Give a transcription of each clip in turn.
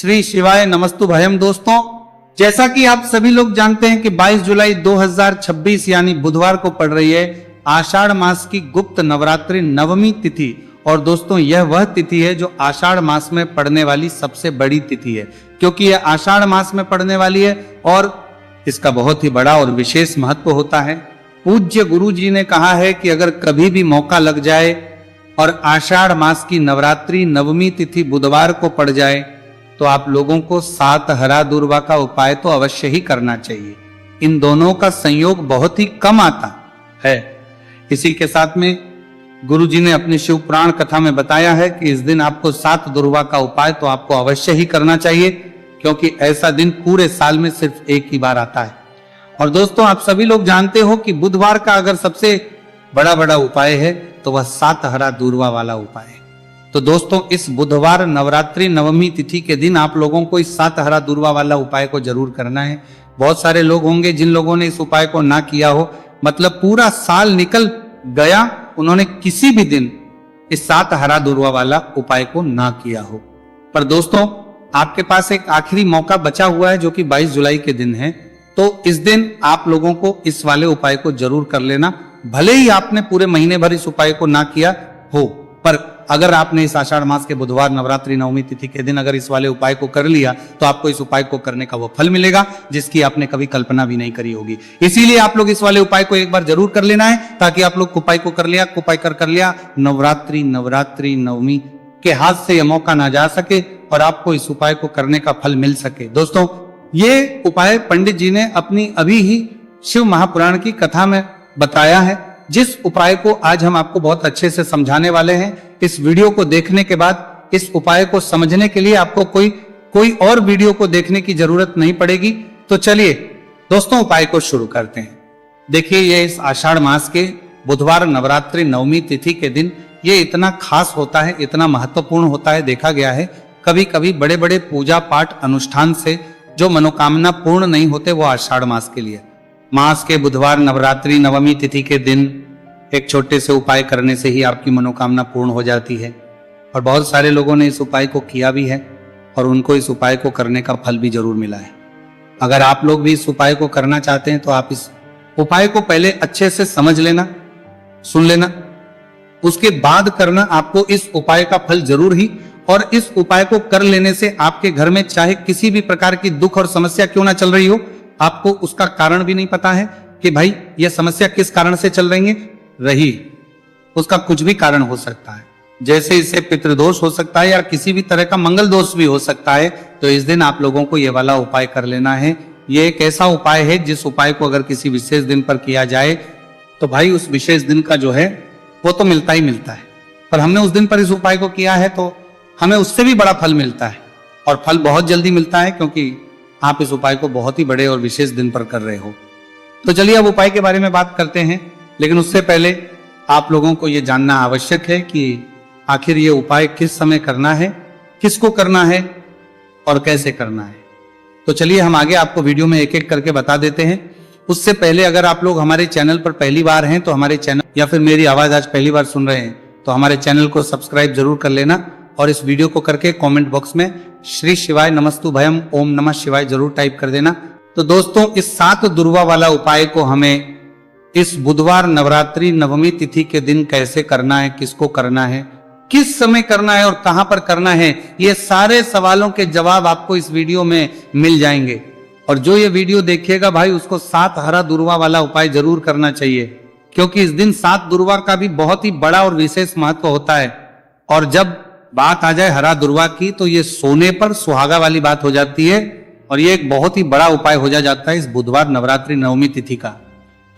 श्री शिवाय नमस्तु भयम। दोस्तों, जैसा कि आप सभी लोग जानते हैं कि 22 जुलाई 2026 यानी बुधवार को पड़ रही है आषाढ़ मास की गुप्त नवरात्रि नवमी तिथि। और दोस्तों, यह वह तिथि है जो आषाढ़ मास में पड़ने वाली सबसे बड़ी तिथि है, क्योंकि यह आषाढ़ मास में पड़ने वाली है और इसका बहुत ही बड़ा और विशेष महत्व होता है। पूज्य गुरु जी ने कहा है कि अगर कभी भी मौका लग जाए और आषाढ़ मास की नवरात्रि नवमी तिथि बुधवार को पड़ जाए तो आप लोगों को 7 हरा दूर्वा का उपाय तो अवश्य ही करना चाहिए। इन दोनों का संयोग बहुत ही कम आता है। इसी के साथ में गुरु जी ने अपनी शिव पुराण कथा में बताया है कि इस दिन आपको 7 दूर्वा का उपाय तो आपको अवश्य ही करना चाहिए, क्योंकि ऐसा दिन पूरे साल में सिर्फ एक ही बार आता है। और दोस्तों, आप सभी लोग जानते हो कि बुधवार का अगर सबसे बड़ा उपाय है तो वह 7 हरा दूर्वा वाला उपाय है। तो दोस्तों, इस बुधवार नवरात्रि नवमी तिथि के दिन आप लोगों को इस 7 हरा दूर्वा वाला उपाय को जरूर करना है। बहुत सारे लोग होंगे जिन लोगों ने इस उपाय को ना किया हो, मतलब पूरा साल निकल गया, उन्होंने किसी भी दिन इस 7 हरा दूर्वा वाला उपाय को ना किया हो। पर दोस्तों, आपके पास एक आखिरी मौका बचा हुआ है जो कि 22 जुलाई के दिन है। तो इस दिन आप लोगों को इस वाले उपाय को जरूर कर लेना, भले ही आपने पूरे महीने भर इस उपाय को ना किया हो। पर अगर आपने इस आषाढ़ मास के बुधवार नवरात्रि नवमी तिथि के दिन अगर इस वाले उपाय को कर लिया तो आपको इस उपाय को करने का वो फल मिलेगा जिसकी आपने कभी कल्पना भी नहीं करी होगी। इसीलिए आप लोग इस वाले उपाय को एक बार जरूर कर लेना है, ताकि आप लोग उपाय को कर लिया नवरात्रि नवमी के हाथ से यह मौका ना जा सके और आपको इस उपाय को करने का फल मिल सके। दोस्तों, ये उपाय पंडित जी ने अपनी अभी ही शिव महापुराण की कथा में बताया है, जिस उपाय को आज हम आपको बहुत अच्छे से समझाने वाले हैं। इस वीडियो को देखने के बाद इस उपाय को समझने के लिए आपको कोई और वीडियो को देखने की जरूरत नहीं पड़ेगी। तो चलिए दोस्तों, उपाय को शुरू करते हैं। देखिए, ये इस आषाढ़ मास के बुधवार नवरात्रि नवमी तिथि के दिन ये इतना खास होता है, इतना महत्वपूर्ण होता है। देखा गया है कभी कभी बड़े बड़े पूजा पाठ अनुष्ठान से जो मनोकामना पूर्ण नहीं होते वो आषाढ़ मास के लिए। मास के बुधवार नवरात्रि नवमी तिथि के दिन एक छोटे से उपाय करने से ही आपकी मनोकामना पूर्ण हो जाती है। और बहुत सारे लोगों ने इस उपाय को किया भी है और उनको इस उपाय को करने का फल भी जरूर मिला है। अगर आप लोग भी इस उपाय को करना चाहते हैं तो आप इस उपाय को पहले अच्छे से समझ लेना, सुन लेना, उसके बाद करना। आपको इस उपाय का फल जरूर ही, और इस उपाय को कर लेने से आपके घर में चाहे किसी भी प्रकार की दुख और समस्या क्यों ना चल रही हो, आपको उसका कारण भी नहीं पता है कि भाई यह समस्या किस कारण से चल रही, उसका कुछ भी कारण हो सकता है। जैसे इससे पितृदोष हो सकता है या किसी भी तरह का मंगल दोष भी हो सकता है। तो इस दिन आप लोगों को यह वाला उपाय कर लेना है। यह एक ऐसा उपाय है जिस उपाय को अगर किसी विशेष दिन पर किया जाए तो भाई उस विशेष दिन का जो है वो तो मिलता ही मिलता है। पर हमने उस दिन पर इस उपाय को किया है तो हमें उससे भी बड़ा फल मिलता है, और फल बहुत जल्दी मिलता है, क्योंकि आप इस उपाय को बहुत ही बड़े और विशेष दिन पर कर रहे हो। तो चलिए अब उपाय के बारे में बात करते हैं, लेकिन उससे पहले आप लोगों को यह जानना आवश्यक है कि आखिर ये उपाय किस समय करना है, किसको करना है और कैसे करना है। तो चलिए हम आगे आपको वीडियो में एक एक करके बता देते हैं। उससे पहले अगर आप लोग हमारे चैनल पर पहली बार हैं तो हमारे चैनल, या फिर मेरी आवाज आज पहली बार सुन रहे हैं तो हमारे चैनल को सब्सक्राइब जरूर कर लेना, और इस वीडियो को करके कमेंट बॉक्स में श्री शिवाय नमस्तु भयम ओम नमः शिवाय जरूर टाइप कर देना। तो दोस्तों, इस 7 दूर्वा वाला उपाय को हमें इस बुधवार नवरात्रि नवमी तिथि के दिन कैसे करना है, किसको करना है, किस समय करना है और कहां पर करना है, ये सारे सवालों के जवाब आपको इस वीडियो में मिल जाएंगे। और जो ये वीडियो देखिएगा भाई, उसको 7 हरा दूर्वा वाला उपाय जरूर करना चाहिए, क्योंकि इस दिन 7 दूर्वा का भी बहुत ही बड़ा और विशेष महत्व होता है। और जब बात आ जाए हरा दूर्वा की तो ये सोने पर सुहागा वाली बात हो जाती है, और ये एक बहुत ही बड़ा उपाय हो जाता है इस बुधवार नवरात्रि नवमी तिथि का।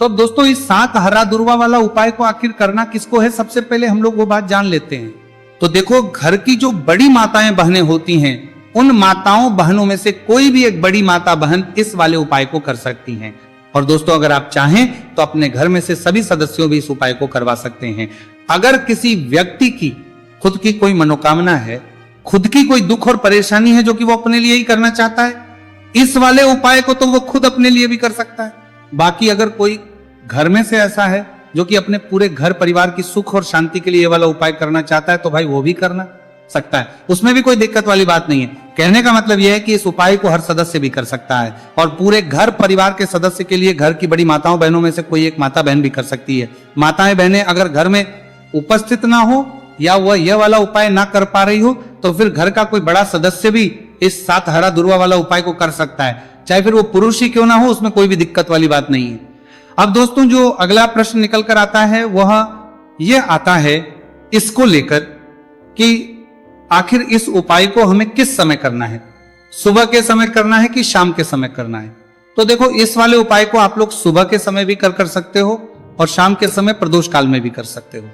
तो अब दोस्तों, इस 7 हरा दूर्वा वाला उपाय को आखिर करना किसको है, सबसे पहले हम लोग वो बात जान लेते हैं। तो देखो, घर की जो बड़ी माताएं बहनें होती हैं, उन माताओं बहनों में से कोई भी एक बड़ी माता बहन इस वाले उपाय को कर सकती हैं। और दोस्तों, अगर आप चाहें तो अपने घर में से सभी सदस्यों भी इस उपाय को करवा सकते हैं। अगर किसी व्यक्ति की खुद की कोई मनोकामना है, खुद की कोई दुख और परेशानी है जो कि वो अपने लिए ही करना चाहता है, इस वाले उपाय को तो वो खुद अपने लिए भी कर सकता है। बाकी अगर कोई घर में से ऐसा है जो कि अपने पूरे घर परिवार की सुख और शांति के लिए ये वाला उपाय करना चाहता है तो भाई वो भी करना। सकता है, उसमें भी कोई दिक्कत वाली बात नहीं है। कहने का मतलब यह है कि इस उपाय को हर सदस्य भी कर सकता है और पूरे घर परिवार के सदस्य के लिए, घर की बड़ी माताओं बहनों में से कोई एक माता बहन भी कर सकती है। माताएं बहनें अगर घर में उपस्थित ना हो या वह यह वाला उपाय ना कर पा रही हो तो फिर घर का कोई बड़ा सदस्य भी इस 7 हरा दूर्वा वाला उपाय को कर सकता है, चाहे फिर वो पुरुष ही क्यों ना हो, उसमें कोई भी दिक्कत वाली बात नहीं है। अब दोस्तों जो अगला प्रश्न निकल कर आता है वह यह आता है इसको लेकर कि आखिर इस उपाय को हमें किस समय करना है, सुबह के समय करना है कि शाम के समय करना है। तो देखो इस वाले उपाय को आप लोग सुबह के समय भी कर सकते हो और शाम के समय प्रदोष काल में भी कर सकते हो।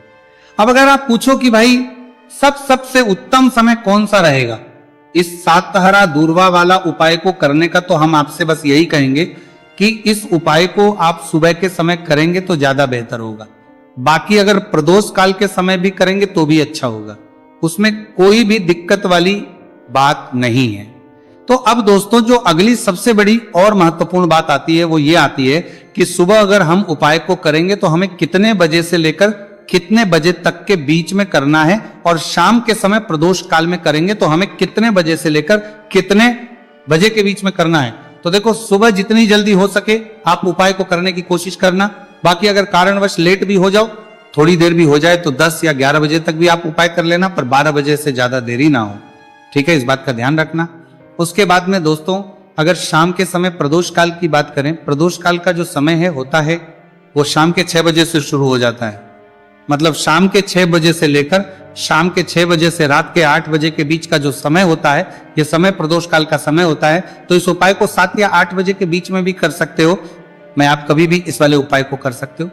अब अगर आप पूछो कि भाई सबसे उत्तम समय कौन सा रहेगा इस 7 हरा दूर्वा वाला उपाय को करने का, तो हम आपसे बस यही कहेंगे कि इस उपाय को आप सुबह के समय करेंगे तो ज्यादा बेहतर होगा। बाकी अगर प्रदोष काल के समय भी करेंगे तो भी अच्छा होगा, उसमें कोई भी दिक्कत वाली बात नहीं है। तो अब दोस्तों जो अगली सबसे बड़ी और महत्वपूर्ण बात आती है वो ये आती है कि सुबह अगर हम उपाय को करेंगे तो हमें कितने बजे से लेकर कितने बजे तक के बीच में करना है, और शाम के समय प्रदोष काल में करेंगे तो हमें कितने बजे से लेकर कितने बजे के बीच में करना है। तो देखो सुबह जितनी जल्दी हो सके आप उपाय को करने की कोशिश करना। बाकी अगर कारणवश लेट भी हो जाओ, थोड़ी देर भी हो जाए तो 10 या 11 बजे तक भी आप उपाय कर लेना, पर 12 बजे से ज्यादा देरी ना हो, ठीक है, इस बात का ध्यान रखना। उसके बाद में दोस्तों अगर शाम के समय प्रदोष काल की बात करें, प्रदोष काल का जो समय है होता है वो शाम के 6 बजे से शुरू हो जाता है। मतलब शाम के 6 बजे से लेकर शाम के 6 बजे से रात के 8 बजे के बीच का जो समय होता है, यह समय प्रदोष काल का समय होता है। तो इस उपाय को 7 या 8 बजे के बीच में भी कर सकते हो, मैं आप कभी भी इस वाले उपाय को कर सकते हो,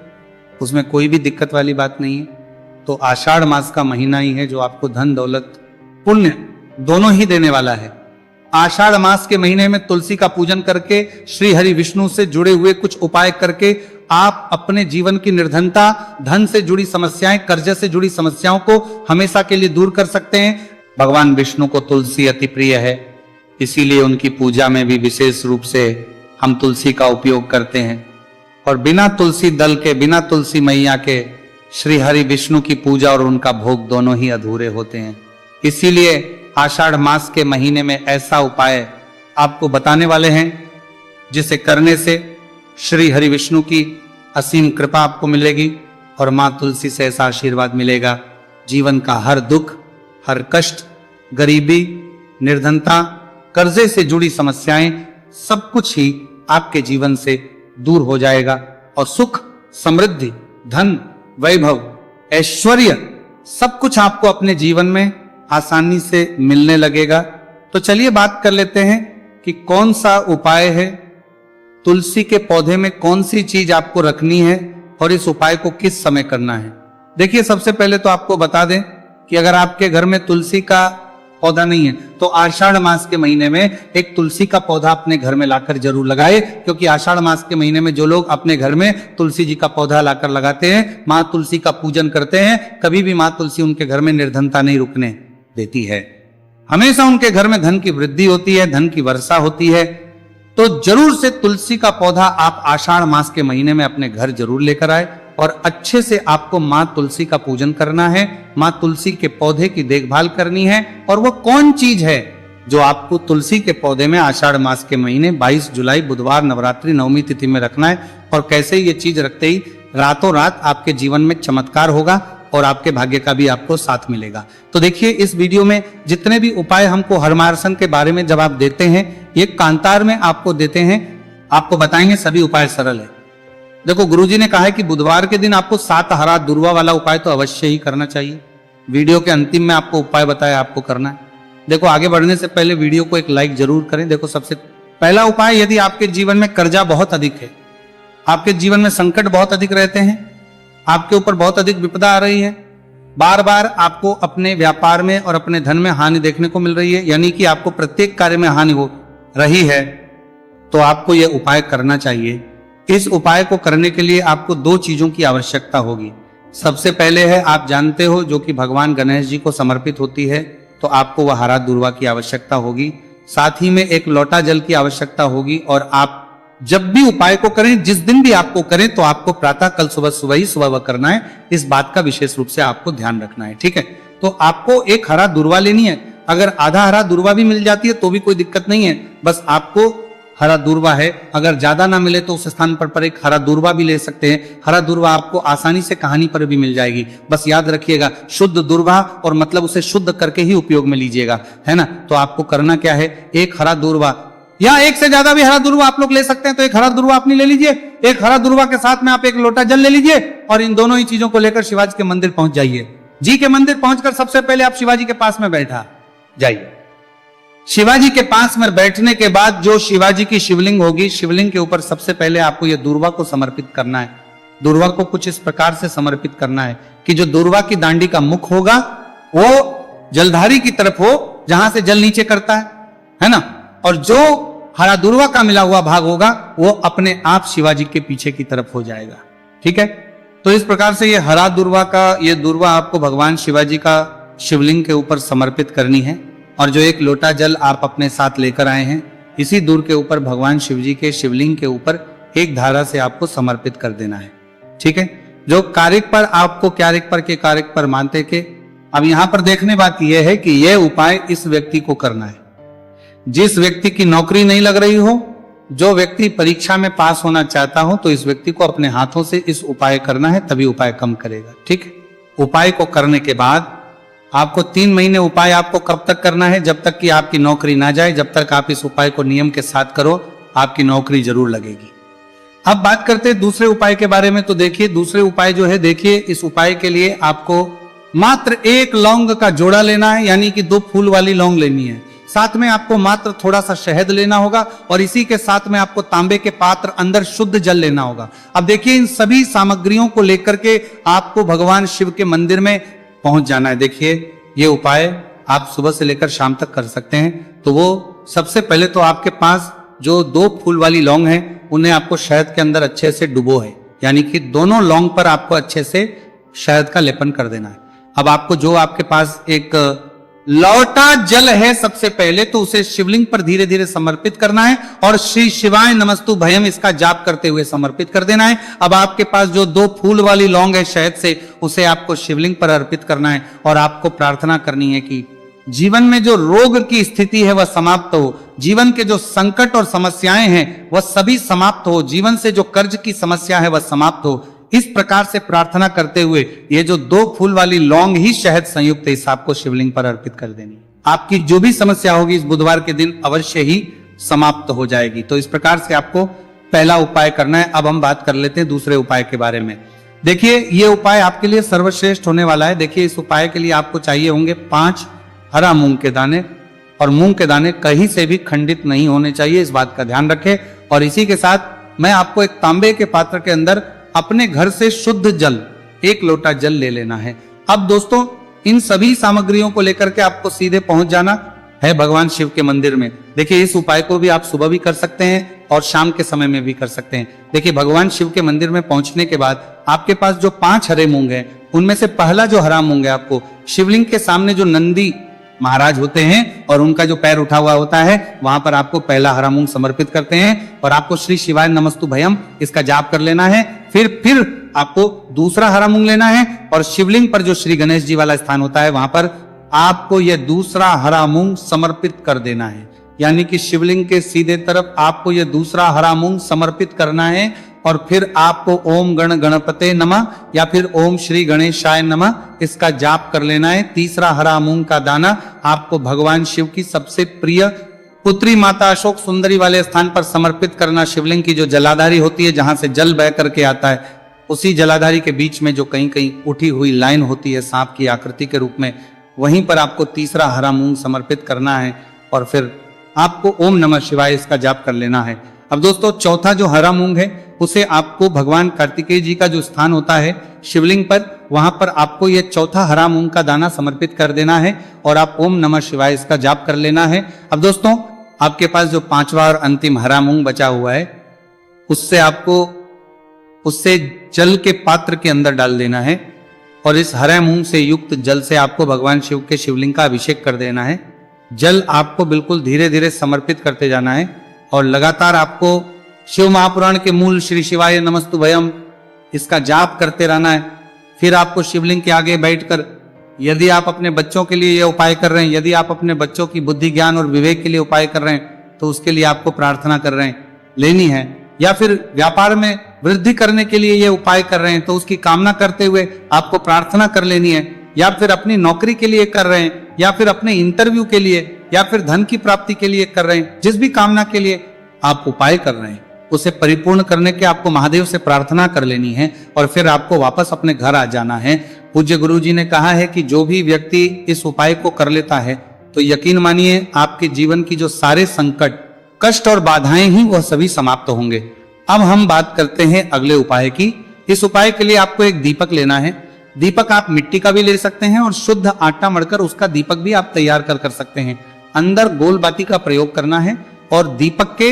उसमें कोई भी दिक्कत वाली बात नहीं है। तो आषाढ़ मास का महीना ही है जो आपको धन दौलत पुण्य दोनों ही देने वाला है। आषाढ़ मास के महीने में तुलसी का पूजन करके, श्री हरि विष्णु से जुड़े हुए कुछ उपाय करके आप अपने जीवन की निर्धनता, धन से जुड़ी समस्याएं, कर्ज से जुड़ी समस्याओं को हमेशा के लिए दूर कर सकते हैं। भगवान विष्णु को तुलसी अति प्रिय है, इसीलिए उनकी पूजा में भी विशेष रूप से हम तुलसी का उपयोग करते हैं। और बिना तुलसी दल के, बिना तुलसी मैया के श्री हरि विष्णु की पूजा और उनका भोग दोनों ही अधूरे होते हैं। इसीलिए आषाढ़ मास के महीने में ऐसा उपाय आपको बताने वाले हैं जिसे करने से श्री हरि विष्णु की असीम कृपा आपको मिलेगी और मां तुलसी से ऐसा आशीर्वाद मिलेगा, जीवन का हर दुख, हर कष्ट, गरीबी, निर्धनता, कर्जे से जुड़ी समस्याएं, सब कुछ ही आपके जीवन से दूर हो जाएगा और सुख, समृद्धि, धन, वैभव, ऐश्वर्य सब कुछ आपको अपने जीवन में आसानी से मिलने लगेगा। तो चलिए बात कर लेते हैं कि कौन सा उपाय है, तुलसी के पौधे में कौन सी चीज आपको रखनी है और इस उपाय को किस समय करना है। देखिए सबसे पहले तो आपको बता दें कि अगर आपके घर में तुलसी का पौधा नहीं है तो आषाढ़ मास के महीने में एक तुलसी का पौधा अपने घर में लाकर जरूर लगाए, क्योंकि आषाढ़ मास के महीने में जो लोग अपने घर में तुलसी जी का पौधा लाकर लगाते हैं, माँ तुलसी का पूजन करते हैं, कभी भी माँ तुलसी उनके घर में निर्धनता नहीं रुकने देती है। हमेशा उनके घर में धन की वृद्धि होती है, धन की वर्षा होती है। तो जरूर से तुलसी का पौधा आप आषाढ़ मास के महीने में अपने घर जरूर लेकर आए और अच्छे से आपको माँ तुलसी का पूजन करना है, माँ तुलसी के पौधे की देखभाल करनी है। और वो कौन चीज है जो आपको तुलसी के पौधे में आषाढ़ मास के महीने 22 जुलाई बुधवार नवरात्रि नवमी तिथि में रखना है, और कैसे ये चीज रखते ही रातों रात आपके जीवन में चमत्कार होगा और आपके भाग्य का भी आपको साथ मिलेगा। तो देखिए इस वीडियो में जितने भी उपाय हमको हरमार्सन के बारे में जब आप देते हैं, ये कांतार में आपको देते हैं, आपको बताएंगे सभी उपाय सरल है। देखो गुरुजी ने कहा है कि बुधवार के दिन आपको 7 हरा दूर्वा वाला उपाय तो अवश्य ही करना चाहिए। वीडियो के अंतिम में आपको उपाय बताया आपको करना है। देखो आगे बढ़ने से पहले वीडियो को एक लाइक जरूर करें। देखो सबसे पहला उपाय, यदि आपके जीवन में कर्जा बहुत अधिक है, आपके जीवन में संकट बहुत अधिक रहते हैं, आपके ऊपर बहुत अधिक विपदा आ रही है, बार बार आपको अपने व्यापार में और अपने धन में हानि देखने को मिल रही है, यानी कि आपको प्रत्येक कार्य में हानि हो रही है, तो आपको यह उपाय करना चाहिए। इस उपाय को करने के लिए आपको 2 चीजों की आवश्यकता होगी। सबसे पहले है, आप जानते हो, जो कि भगवान गणेश जी को समर्पित होती है, तो आपको वह हरा दूर्वा की आवश्यकता होगी। साथ ही में एक लोटा जल की आवश्यकता होगी। और आप जब भी उपाय को करें, जिस दिन भी आपको करें, तो आपको प्रातः कल सुबह ही सुबह करना है। इस बात का विशेष रूप से आपको ध्यान रखना है, ठीक है। तो आपको एक हरा दूर्वा लेनी है। अगर आधा हरा दूर्वा भी मिल जाती है तो भी कोई दिक्कत नहीं है, बस आपको हरा दूर्वा है, अगर ज्यादा ना मिले तो उस स्थान पर एक हरा दूर्वा भी ले सकते हैं। हरा दूर्वा आपको आसानी से कहानी पर भी मिल जाएगी, बस याद रखिएगा शुद्ध दूर्वा और मतलब उसे शुद्ध करके ही उपयोग में लीजिएगा, है ना। तो आपको करना क्या है, एक हरा दूर्वा या एक से ज्यादा भी हरा दूर्वा आप लोग ले सकते हैं, तो एक हरा दूर्वा अपनी ले लीजिए। एक हरा दूर्वा के साथ में आप एक लोटा जल ले लीजिए और इन दोनों ही चीजों को लेकर शिवाजी के मंदिर पहुंच जाइए। जी के मंदिर पहुंचकर सबसे पहले आप शिवाजी के पास में बैठा जाइए। शिवाजी के पास में बैठने के बाद जो शिवाजी की शिवलिंग होगी, शिवलिंग के ऊपर सबसे पहले आपको यह दूर्वा को समर्पित करना है। दूर्वा को कुछ इस प्रकार से समर्पित करना है कि जो दूर्वा की दांडी का मुख होगा वो जलधारी की तरफ हो, जहां से जल नीचे करता है ना, और जो हरा दूर्वा का मिला हुआ भाग होगा वो अपने आप शिवाजी के पीछे की तरफ हो जाएगा। ठीक है, तो इस प्रकार से ये हरा दूर्वा का ये दूर्वा आपको भगवान शिवाजी का शिवलिंग के ऊपर समर्पित करनी है। और जो एक लोटा जल आप अपने साथ लेकर आए हैं, इसी दूर के ऊपर भगवान शिवजी के शिवलिंग के ऊपर एक धारा से आपको समर्पित कर देना है। ठीक है, जो कारिक पर आपको क्यारिक पर के कारिक पर मानते के, अब यहां पर देखने बात यह है कि यह उपाय इस व्यक्ति को करना है जिस व्यक्ति की नौकरी नहीं लग रही हो, जो व्यक्ति परीक्षा में पास होना चाहता हो, तो इस व्यक्ति को अपने हाथों से इस उपाय करना है, तभी उपाय कम करेगा। ठीक है, उपाय को करने के बाद आपको 3 महीने उपाय आपको कब तक करना है, जब तक कि आपकी नौकरी ना जाए, जब तक आप इस उपाय को नियम के साथ करो आपकी नौकरी जरूर लगेगी। अब बात करते हैं दूसरे उपाय के बारे में। तो देखिए दूसरे उपाय जो है, देखिए इस उपाय के लिए आपको मात्र 1 लौंग का जोड़ा लेना है, यानी कि 2 फूल वाली लौंग लेनी है। साथ में आपको मात्र थोड़ा सा शहद लेना होगा और इसी के साथ में आपको तांबे के पात्र अंदर शुद्ध जल लेना होगा। अब देखिए इन सभी सामग्रियों को लेकर के आपको भगवान शिव के मंदिर में पहुंच जाना है। देखिए ये उपाय आप सुबह से लेकर शाम तक कर सकते हैं। तो वो सबसे पहले तो आपके पास जो 2 फूल वाली लौंग है उन्हें आपको शहद के अंदर अच्छे से डुबो है, यानी कि दोनों लौंग पर आपको अच्छे से शहद का लेपन कर देना है। अब आपको जो आपके पास एक लौटा जल है, सबसे पहले तो उसे शिवलिंग पर धीरे धीरे समर्पित करना है और श्री शिवाय नमस्तु भयम इसका जाप करते हुए समर्पित कर देना है। अब आपके पास जो 2 फूल वाली लौंग है शहद से, उसे आपको शिवलिंग पर अर्पित करना है और आपको प्रार्थना करनी है कि जीवन में जो रोग की स्थिति है वह समाप्त हो, जीवन के जो संकट और समस्याएं हैं वह सभी समाप्त हो, जीवन से जो कर्ज की समस्या है वह समाप्त हो। इस प्रकार से प्रार्थना करते हुए ये जो 2 फूल वाली लौंग ही शहद संयुक्त है, इस आपको शिवलिंग पर अर्पित कर देनी। आपकी जो भी समस्या होगी इस बुधवार के दिन अवश्य ही समाप्त हो जाएगी। तो इस प्रकार से आपको पहला उपाय करना है। अब हम बात कर लेते हैं दूसरे उपाय के बारे में। देखिए ये उपाय आपके लिए सर्वश्रेष्ठ होने वाला है। देखिए इस उपाय के लिए आपको चाहिए होंगे 5 हरा मूंग के दाने, और मूंग के दाने कहीं से भी खंडित नहीं होने चाहिए, इस बात का ध्यान रखें। और इसी के साथ मैं आपको एक तांबे के पात्र के अंदर अपने घर से शुद्ध जल 1 लोटा जल ले लेना है। अब दोस्तों इन सभी सामग्रियों को लेकर के आपको सीधे पहुंच जाना है भगवान शिव के मंदिर में। देखिए इस उपाय को भी आप सुबह भी कर सकते हैं और शाम के समय में भी कर सकते हैं। देखिए भगवान शिव के मंदिर में पहुंचने के बाद आपके पास जो 5 हरे मूंग हैं, उनमें से पहला जो हरा मूंग है आपको शिवलिंग के सामने जो नंदी महाराज होते हैं और उनका जो पैर उठा हुआ होता है वहां पर आपको पहला हरा मूंग समर्पित करते हैं और आपको श्री शिवाय नमस्तु भयम इसका जाप कर लेना है। फिर आपको दूसरा हरा मूंग लेना है और शिवलिंग पर जो श्री गणेश जी वाला स्थान होता है वहां पर आपको यह दूसरा हरा मूंग समर्पित कर देना है, यानी कि शिवलिंग के सीधे तरफ आपको यह दूसरा हरा मूंग समर्पित करना है। और फिर आपको ओम गण गणपते नमः या फिर ओम श्री गणेशाय नमः इसका जाप कर लेना है। तीसरा हरा मूंग का दाना आपको भगवान शिव की सबसे प्रिय पुत्री माता अशोक सुंदरी वाले स्थान पर समर्पित करना। शिवलिंग की जो जलाधारी होती है, जहां से जल बह करके आता है, उसी जलाधारी के बीच में जो कहीं कहीं उठी हुई लाइन होती है सांप की आकृति के रूप में, वहीं पर आपको तीसरा हरा मूंग समर्पित करना है और फिर आपको ओम नमः शिवाय इसका जाप कर लेना है। अब दोस्तों चौथा जो हरा मूंग है उसे आपको भगवान कार्तिकेय जी का जो स्थान होता है शिवलिंग पर, वहां पर आपको यह चौथा हरा मूंग का दाना समर्पित कर देना है और आप ओम नमः शिवाय इसका जाप कर लेना है। अब दोस्तों आपके पास जो 5वां और अंतिम हरा मूंग बचा हुआ है उससे जल के पात्र के अंदर डाल देना है और इस हरे मूंग से युक्त जल से आपको भगवान शिव के शिवलिंग का अभिषेक कर देना है। जल आपको बिल्कुल धीरे धीरे समर्पित करते जाना है और लगातार आपको शिव महापुराण के मूल श्री शिवाय नमस्तु भयम इसका जाप करते रहना है। फिर आपको शिवलिंग के आगे बैठकर यदि आप अपने बच्चों के लिए ये उपाय कर रहे हैं, यदि आप अपने बच्चों की बुद्धि ज्ञान और विवेक के लिए उपाय कर रहे हैं, तो उसके लिए आपको प्रार्थना कर रहे हैं, लेनी है। या फिर व्यापार में वृद्धि करने के लिए ये उपाय कर रहे हैं, तो उसकी कामना करते हुए आपको प्रार्थना कर लेनी है। या फिर अपनी नौकरी के लिए कर रहे हैं, या फिर अपने इंटरव्यू के लिए, या फिर धन की प्राप्ति के लिए कर रहे हैं, जिस भी कामना के लिए आप उपाय कर रहे हैं, उसे परिपूर्ण करने के आपको महादेव से प्रार्थना कर लेनी है और फिर आपको वापस अपने घर आ जाना है। पूज्य गुरु जी ने कहा है कि जो भी व्यक्ति इस उपाय को कर लेता है, तो यकीन मानिए आपके जीवन की जो सारे संकट, कष्ट और बाधाएं ही वह सभी समाप्त होंगे। अब हम बात करते हैं अगले उपाय की। इस उपाय के लिए आपको एक दीपक लेना है। दीपक आप मिट्टी का भी ले सकते हैं और शुद्ध आटा मढ़कर उसका दीपक भी आप तैयार कर सकते हैं। अंदर गोल बाती का प्रयोग करना है और दीपक के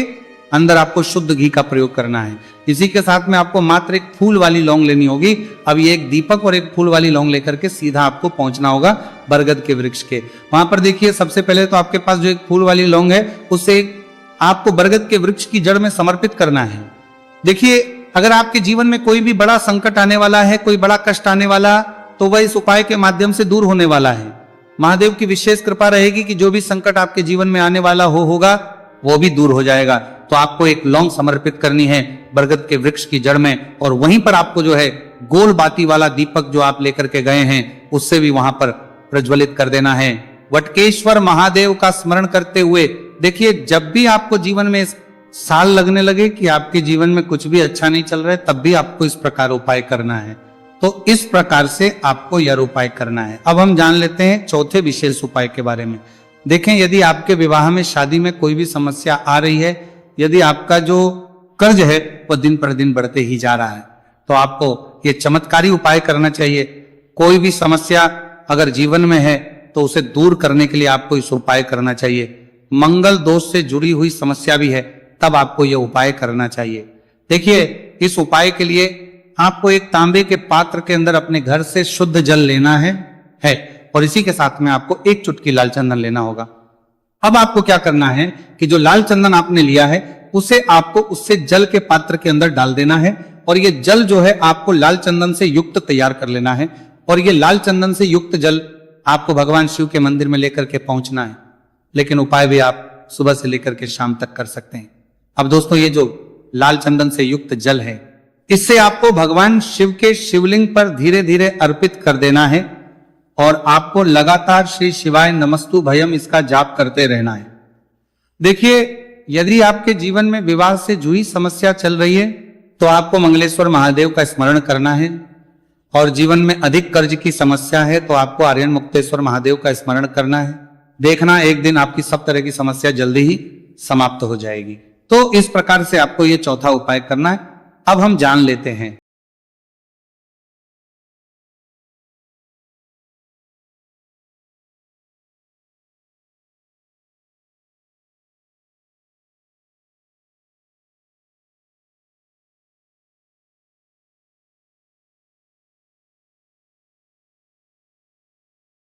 अंदर आपको शुद्ध घी का प्रयोग करना है। इसी के साथ में आपको मात्र एक फूल वाली लौंग लेनी होगी। अब ये एक दीपक और एक फूल वाली लौंग लेकर के सीधा आपको पहुंचना होगा बरगद के वृक्ष के। वहां पर देखिए, सबसे पहले तो आपके पास जो एक फूल वाली लौंग है, उसे आपको बरगद के वृक्ष की जड़ में समर्पित करना है। देखिए, अगर आपके जीवन में कोई भी बड़ा संकट आने वाला है, कोई बड़ा कष्ट आने वाला, तो वह इस उपाय के माध्यम से दूर होने वाला है। महादेव की विशेष कृपा रहेगी कि जो भी संकट आपके जीवन में आने वाला होगा वो भी दूर हो जाएगा। तो आपको एक लौंग समर्पित करनी है बरगद के वृक्ष की जड़ में, और वहीं पर आपको जो है गोल बाती वाला दीपक जो आप लेकर के गए हैं, उससे भी वहां पर प्रज्वलित कर देना है। वटकेश्वर महादेव का स्मरण करते हुए देखिए, जब भी आपको जीवन में साल लगने लगे कि आपके जीवन में कुछ भी अच्छा नहीं चल रहा है, तब भी आपको इस प्रकार उपाय करना है। तो इस प्रकार से आपको यह उपाय करना है। अब हम जान लेते हैं चौथे विशेष उपाय के बारे में। देखें, यदि आपके विवाह में, शादी में कोई भी समस्या आ रही है, यदि आपका जो कर्ज है वह दिन पर दिन बढ़ते ही जा रहा है, तो आपको ये चमत्कारी उपाय करना चाहिए। कोई भी समस्या अगर जीवन में है तो उसे दूर करने के लिए आपको इस उपाय करना चाहिए। मंगल दोष से जुड़ी हुई समस्या भी है, तब आपको यह उपाय करना चाहिए। देखिए, इस उपाय के लिए आपको एक तांबे के पात्र के अंदर अपने घर से शुद्ध जल लेना है और इसी के साथ में आपको एक चुटकी लाल चंदन लेना होगा। अब आपको क्या करना है कि जो लाल चंदन आपने लिया है, उसे आपको उससे जल के पात्र के अंदर डाल देना है, और ये जल जो है आपको लाल चंदन से युक्त तैयार कर लेना है, और ये लाल चंदन से युक्त जल आपको भगवान शिव के मंदिर में लेकर के पहुंचना है। लेकिन उपाय भी आप सुबह से लेकर के शाम तक कर सकते हैं। अब दोस्तों, ये जो लाल चंदन से युक्त जल है, इससे आपको भगवान शिव के शिवलिंग पर धीरे धीरे अर्पित कर देना है, और आपको लगातार श्री शिवाय नमस्तु भयम इसका जाप करते रहना है। देखिए, यदि आपके जीवन में विवाह से जुड़ी समस्या चल रही है, तो आपको मंगलेश्वर महादेव का स्मरण करना है, और जीवन में अधिक कर्ज की समस्या है तो आपको आर्यन मुक्तेश्वर महादेव का स्मरण करना है। देखना, एक दिन आपकी सब तरह की समस्या जल्दी ही समाप्त हो जाएगी। तो इस प्रकार से आपको ये चौथा उपाय करना है। अब हम जान लेते हैं